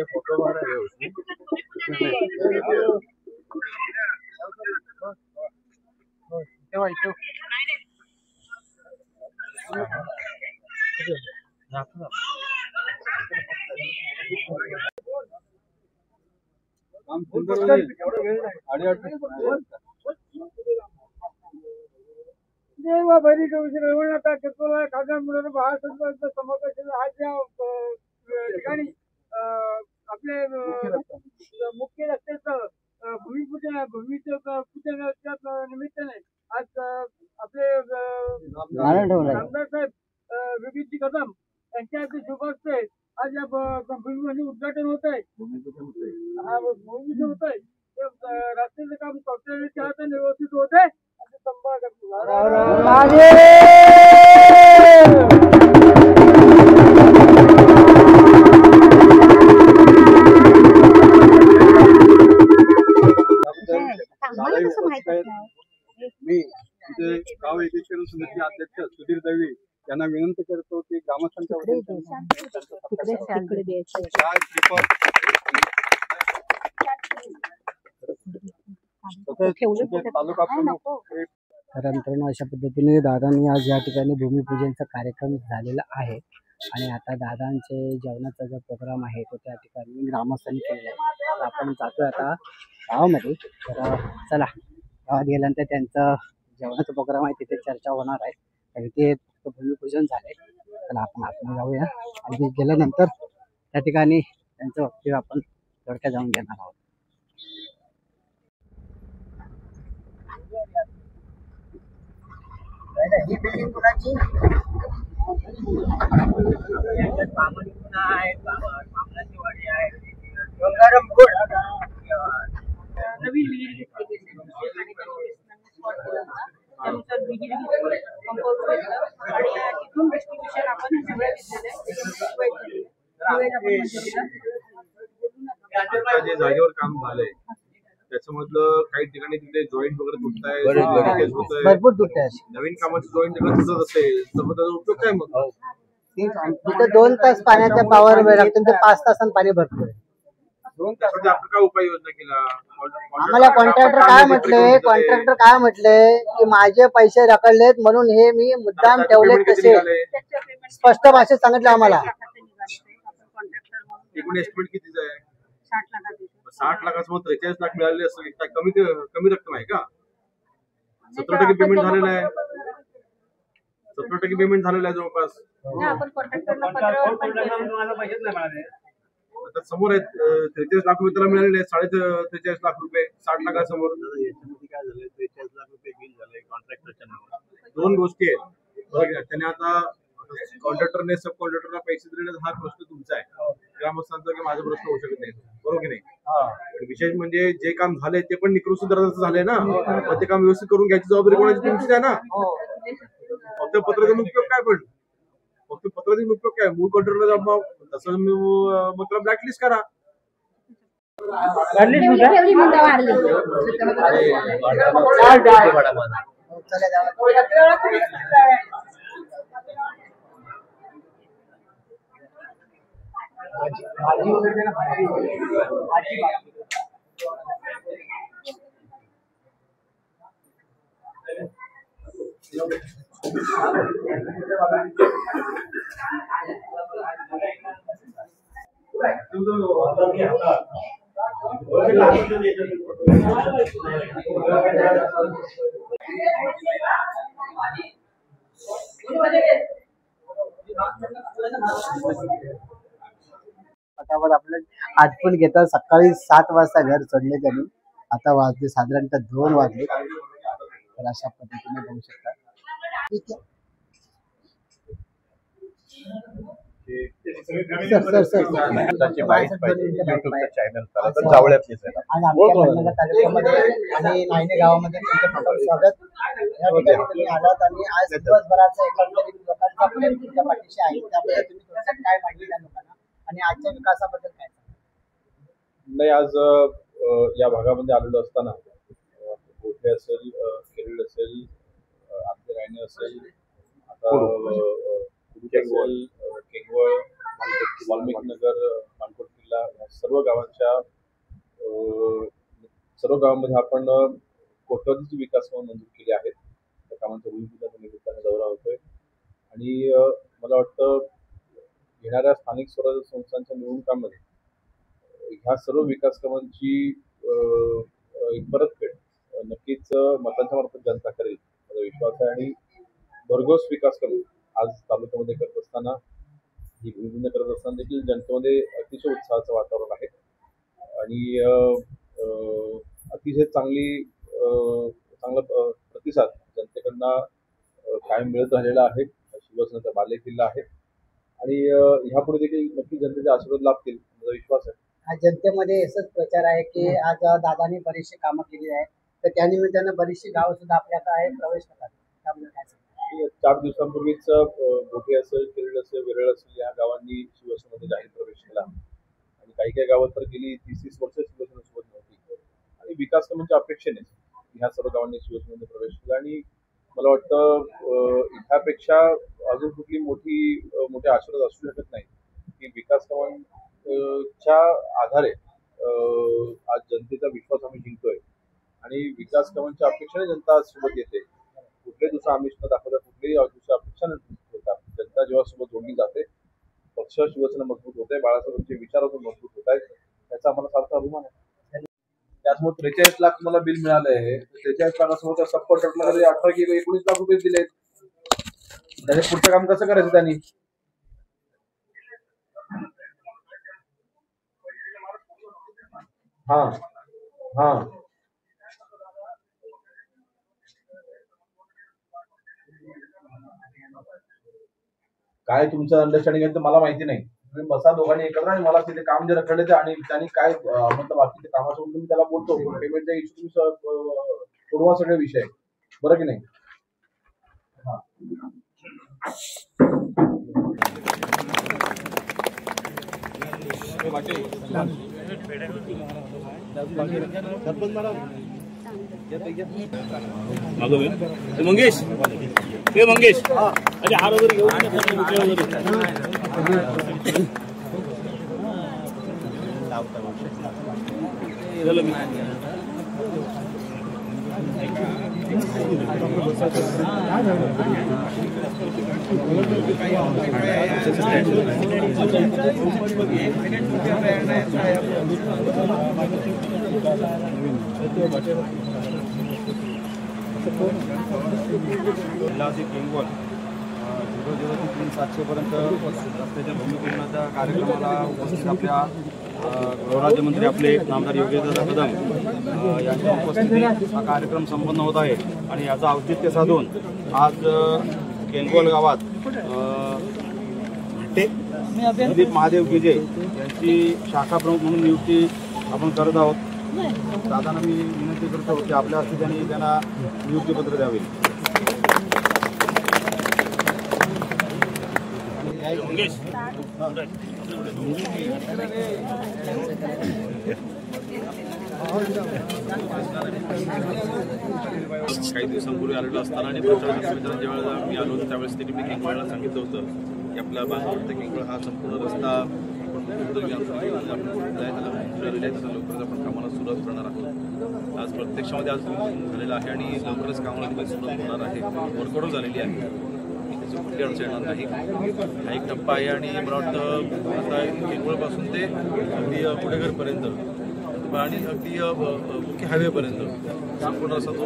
Photo मारा है उसने काम सुंदर देवा बरी रघुनाथा चतुर्ला खासदार मुलाने महासंघाचा समावेश आज या ठिकाणी आपले मुख्य रस्त्याचं भूमिपूजनाच्या निमित्ताने आज आपले आमदार साहेब विभीजी कदम यांच्या शुभ हस्ते आज या भूमिपूजन उद्घाटन होत आहे. हा भूमिपूजन होत आहे. रस्त्याचं काम कौशल्याच्या हाताने व्यवस्थित होत आहे. मी गाव एकीकरण समिती अध्यक्ष सुधीर दवे यांना विनंती करतो की ग्रामस्थांच्या तालुका तर मित्रांनो अशा पद्धतीने दादांनी आज या ठिकाणी भूमिपूजनचा कार्यक्रम झालेला आहे आणि आता दादांचे जेवणाचा जो प्रोग्राम आहे तो त्या ठिकाणी ग्रामस्थांनी केलेला आहे. तर आपण जातोय आता गावामध्ये. तर चला गावात गेल्यानंतर त्यांचं जेवणाचा प्रोग्राम आहे तिथे चर्चा होणार आहे. तर ते भूमिपूजन झालंय. चला आपण आतमध्ये जाऊया आणि गेल्यानंतर त्या ठिकाणी त्यांचं वक्तव्य आपण थोडक्यात जाऊन घेणार आहोत. ही बिल्डिंग कुणाची नवीन विहीर घेतली गेली त्यानुसार विहीर घेतली कंपाऊंड घेतलं आणि तिथून डिस्ट्रीब्युशन आपण सगळं जे जागेवर काम झालंय त्याच्यामधलं काही ठिकाणी तिथे जॉईंट वगैरे तुटताय, भरपूर तुटत नवीन कामाचं जॉईंट वगैरे तुटत असेल तर मग त्याचा उपयोग काय मग? तिथे 2 तास पाण्याचा पावर वेळ लागतो, 5 तासांनी पाणी भरपूर. 2 तासासाठी आपण काय उपाययोजना केला? आम्हाला कॉन्ट्रॅक्टर काय म्हटले की माझे पैसे रखडलेत म्हणून हे मी मुद्दाम ठेवलेत तसे स्पष्ट भाषेत सांगितलं आम्हाला. एकूण एस्टिमेट कितीचा आहे? 60 लाखाचं मग 43 लाख मिळाले असं कमी रक्कम आहे का? 17% पेमेंट झालेलं आहे. 17% पेमेंट झालेलं आहे जवळपास. आता समोर आहेत 43 लाख रुपये त्याला मिळालेले आहेत. 43 लाख रुपये 60 लाखासमोर याच्यामध्ये काय झालंय? 43 लाख रुपये बिल झालंय कॉन्ट्रॅक्टरच्या नावावर. 2 गोष्टी आहेत. त्याने आता कॉन्ट्रॅक्टरने सब कॉन्ट्रॅक्टरला पैसे दिले हा प्रश्न तुमचा आहे. ग्रामस्थांचा की माझा प्रश्न होऊ शकत नाही, बरोबर की नाही? विशेष म्हणजे जे काम झालंय ते पण निकृष्ट दर्जाचं झालंय ना, पण ते काम व्यवस्थित करून घ्यायची जबाबदारी कोणाची? तुमचीच आहे ना. फक्त पत्राचा उपयोग काय? पण फक्त पत्राचा उपयोग काय? मूळ कॉन्ट्रॅक्टरला तसं मग त्याला ब्लॅकलिस्ट करा. फटाफट आपलं आटपून घेतात. सकाळी 7 वाजता घर सोडले त्यांनी, आता वाजले साधारणतः 2 वाजले. तर अशा पद्धतीने बघू शकता. आणि नायने गावामध्ये तुमचं स्वागत. या ठिकाणी तुम्ही आलात आणि आज दिवसभराचा एकंदरीत लोकांचा प्रेम तुमच्या पाठीशी आहे. त्याबद्दल तुम्ही थोडक्यात काय माहिती द्या लोकांना आणि आजच्या विकासाबद्दल काय? नाही, आज या भागामध्ये आलेलो असताना गोठे असेल, केरळ असेल, आमचे रायने असेल, आता केंगवळ, वाल्मिकी नगर, मानकोट तारखेला सर्व गावांमध्ये आपण कोट्यवधीची विकास कामं मंजूर केली आहेत. त्या कामांचा भूमिपूजनाच्या निमित्ताने दौरा होतोय आणि मला वाटतं येणाऱ्या स्थानिक स्वराज्य संस्थांच्या निवडणुकांमध्ये ह्या सर्व विकास कामांची एक परतफेड नक्कीच मतांच्या मार्फत जनता करेल माझा विश्वास आहे. आणि भरघोस विकास कामे आज तालुक्यामध्ये करत असताना ही भूमिपूजन करत असताना देखील जनतेमध्ये अतिशय उत्साहाचं वातावरण आहे आणि अतिशय चांगला प्रतिसाद जनतेकडनं कायम मिळत राहिलेला आहे. शिवसेनेचा बालेकिल्ला आहे आणि ह्यापुढे देखील नक्की जनतेचे आशीर्वाद लाभतील माझा विश्वास आहे. आज जनतेमध्ये असंच प्रचार आहे की आज दादांनी बरीचशी कामं केली आहेत, तर त्यानिमित्तानं बरीचशी गावं सुद्धा आपल्याकडे आहे प्रवेश करतात. त्यामुळे काय सांगता? 4 दिवसांपूर्वीच गोठे असेल, किरड असेल, वेरळ असेल या गावांनी शिवसेनेमध्ये जाहीर प्रवेश केला आणि काही गावात तर गेली 30-30 वर्ष शिवसेनेसोबत नव्हती आणि विकास कामांच्या अपेक्षेने ह्या सर्व गावांनी शिवसेनेमध्ये प्रवेश केला. आणि मला वाटतं ह्यापेक्षा अजून कुठली मोठे आशीर्वाद असू शकत नाही की विकास कामांच्या आधारे आज जनतेचा विश्वास आम्ही जिंकतोय आणि विकास कामांच्या अपेक्षेने जनता आज सोबत येते. कुठल्याही दुसरा आमिष न दाखवता कुठल्याही दुसऱ्या अपेक्षा न ठेवता जनता जेव्हा सोबत जोडली जाते पक्ष शिवसेना मजबूत होत आहे, बाळासाहेबांचे विचार अजून मजबूत होत आहेत, त्याचा आम्हाला सारखा अभिमान आहे. त्याचमुळे 43 लाख मला बिल मिळालंय. 43 लाखासमोर त्या सप्पर टक्के 18 किंवा 19 लाख रुपये दिलेत. त्याने पुढचं काम कसं करायचं त्यांनी? हा काय तुमचं अंडरस्टँडिंग आहे तर मला माहिती नाही. तुम्ही बसा दोघांनी एकत्र आणि मला तिथे काम जे रखडले ते आणि त्यांनी काय मतलब बाकीचे कामासोबत मी त्याला बोलतो. पेमेंटचा इश्यू तुम्ही सोडवा सगळे विषय, बरं की नाही? मंगेश अरे हार वगैरे घेऊन जिल्हाधिकारी केंगवल 003 पर्यंत रस्त्याच्या भूमिपूजनाच्या कार्यक्रमाला उपस्थित आपल्या गृहराज्यमंत्री आपले नामदार योगेशदादा कदम यांच्या उपस्थितीत हा कार्यक्रम संपन्न होत आहे. आणि याचं औचित्य साधून आज केंगवल गावात दिलीप महादेव गिजे यांची शाखा प्रमुख म्हणून नियुक्ती आपण करत आहोत. दादांना मी विनंती करतो की आपल्या हस्ते त्यांना नियुक्तीपत्र द्यावे. काही दिवसांपूर्वी आलेलो असताना आणि प्रचार समितीला ज्यावेळेला मी आलो होतो त्यावेळेस त्यांनी मी केंगवळला सांगितलं होतं की आपला बांधवड ते केंगवळ हा संपूर्ण रस्ता त्याचा लवकरच आपण कामाला सुरुवात करणार आहोत. आज प्रत्यक्षामध्ये आज झालेला आहे आणि लवकरच कामाला सुरुवात होणार आहे. वर्कआउट झालेली आहे, कुठली अडचण येणार नाही. हा एक टप्पा आहे आणि मला वाटतं आता केंगवळपासून ते अगदी पुढेघरपर्यंत आणि अगदी मुख्य हायवेपर्यंत संपूर्ण असा तो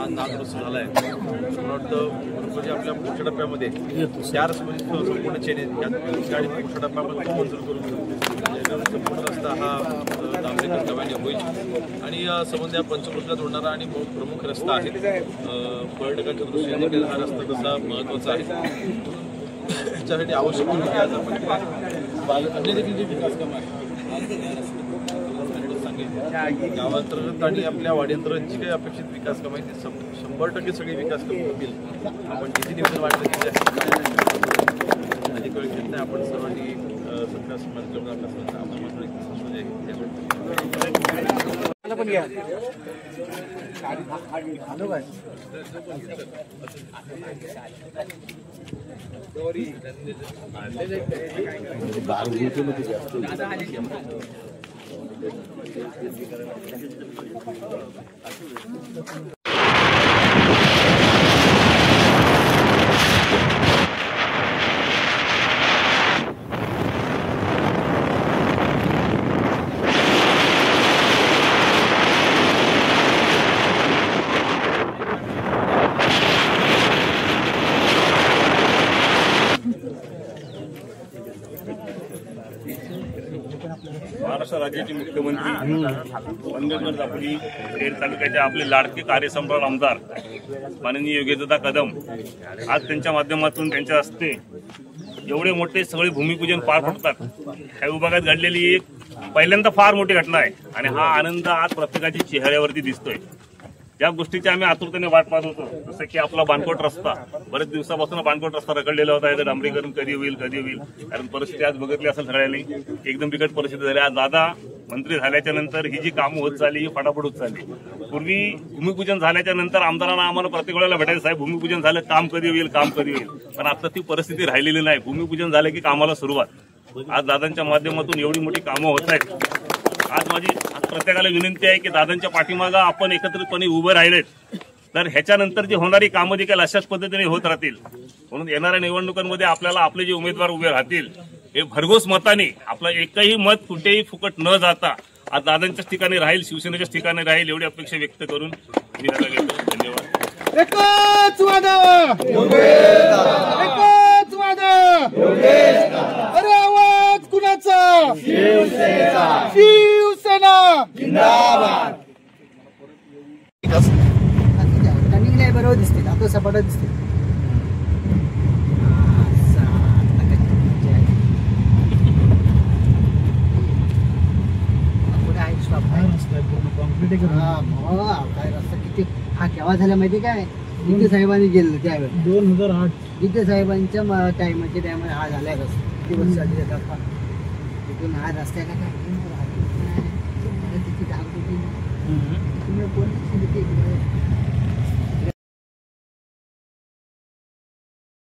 नागरस्त झाला आहे. मला वाटतं म्हणजे आपल्या पुढच्या टप्प्यामध्ये 4 संपूर्ण चेन आहेत आणि पुढच्या टप्प्यामध्ये तो मंजूर करून संपूर्ण रस्ता हा डांबरीकरण नव्याने होईल आणि संबंध पंचकृषीला जोडणारा आणि प्रमुख रस्ता आहे. पर्यटकांच्या दृष्टीने देखील हा रस्ता तसा महत्त्वाचा आहे. त्याच्यासाठी आवश्यक होती की आज आपण अन्य देखील जे विकास काम आहे गावांतर्गत आणि आपल्या वाड्यांतर्गत जी काही अपेक्षित विकास कामं आहेत ती 100% सगळी विकास कामं होतील. आपण किती निवेदन वाटलं की अधिक वेळ घेत नाही. आपण सर्वांनी सत्कार समाज आपल्या सर्वांचा आभार मानून महाराष्ट्र राज्याचे मुख्यमंत्री वंदे दापोली खेड तालुक्याचे आपले लाडके कार्यसम्राट आमदार माननीय योगेशदादा कदम आज त्यांच्या माध्यमातून त्यांच्या हस्ते एवढे मोठे सगळे भूमिपूजन पार पडतात. ह्या विभागात घडलेली एक पहिल्यांदा फार मोठी घटना आहे आणि हा आनंद आज प्रत्येकाच्या चेहऱ्यावरती दिसतोय. ज्या गोष्टीची आम्ही आतुरतेने वाट पाहत होतो, जसं की आपला बाणकोट रस्ता, बरेच दिवसापासून बाणकोट रस्ता रखडलेला होता. याचं डांबरीकरण कधी होईल, कारण परिस्थिती आज बघितली असेल सगळ्यांनी, एकदम बिकट परिस्थिती झाली. आज दादा मंत्री झाल्याच्या नंतर ही जी कामं होत चालली ही फटाफट होत चालली. पूर्वी भूमिपूजन झाल्याच्या नंतर आमदारांना आम्हाला प्रत्येक वेळेला भेटायचं, साहेब भूमिपूजन झालं, काम कधी होईल, काम कधी होईल. पण आता ती परिस्थिती राहिलेली नाही. भूमिपूजन झालं की कामाला सुरुवात. आज दादांच्या माध्यमातून एवढी मोठी कामं होत आहेत. आज माझी प्रत्येकाला विनंती आहे की दादांच्या पाठीमागं आपण एकत्रितपणे उभे राहिलेत तर ह्याच्यानंतर जी होणारी कामं देखील अशाच पद्धतीने होत राहतील. म्हणून येणाऱ्या निवडणुकांमध्ये आपल्याला आपले जे उमेदवार उभे राहतील हे भरघोस मताने, आपलं एकही मत कुठेही फुकट न जाता आज दादांच्याच ठिकाणी राहील, शिवसेनेच्याच ठिकाणी राहील, एवढी अपेक्षा व्यक्त करून मी आता घेतो. धन्यवाद. एकच वादा, एकच वादा, अरे आवाज कुणाचा? शिवसेना जिंदाबाद. रनिंगला बरोबर दिसतील, आपलं सपाटा दिसतील. काय रस्ता किती हा केव्हा झाला माहिती काय? गीते साहेबांनी गेलं त्यावेळेस 2008 गीते साहेबांच्या टायमाच्या टायमाला हा झालाय रस्ता. किती वर्ष झाली तिथून हा रस्त्याला काय तिथे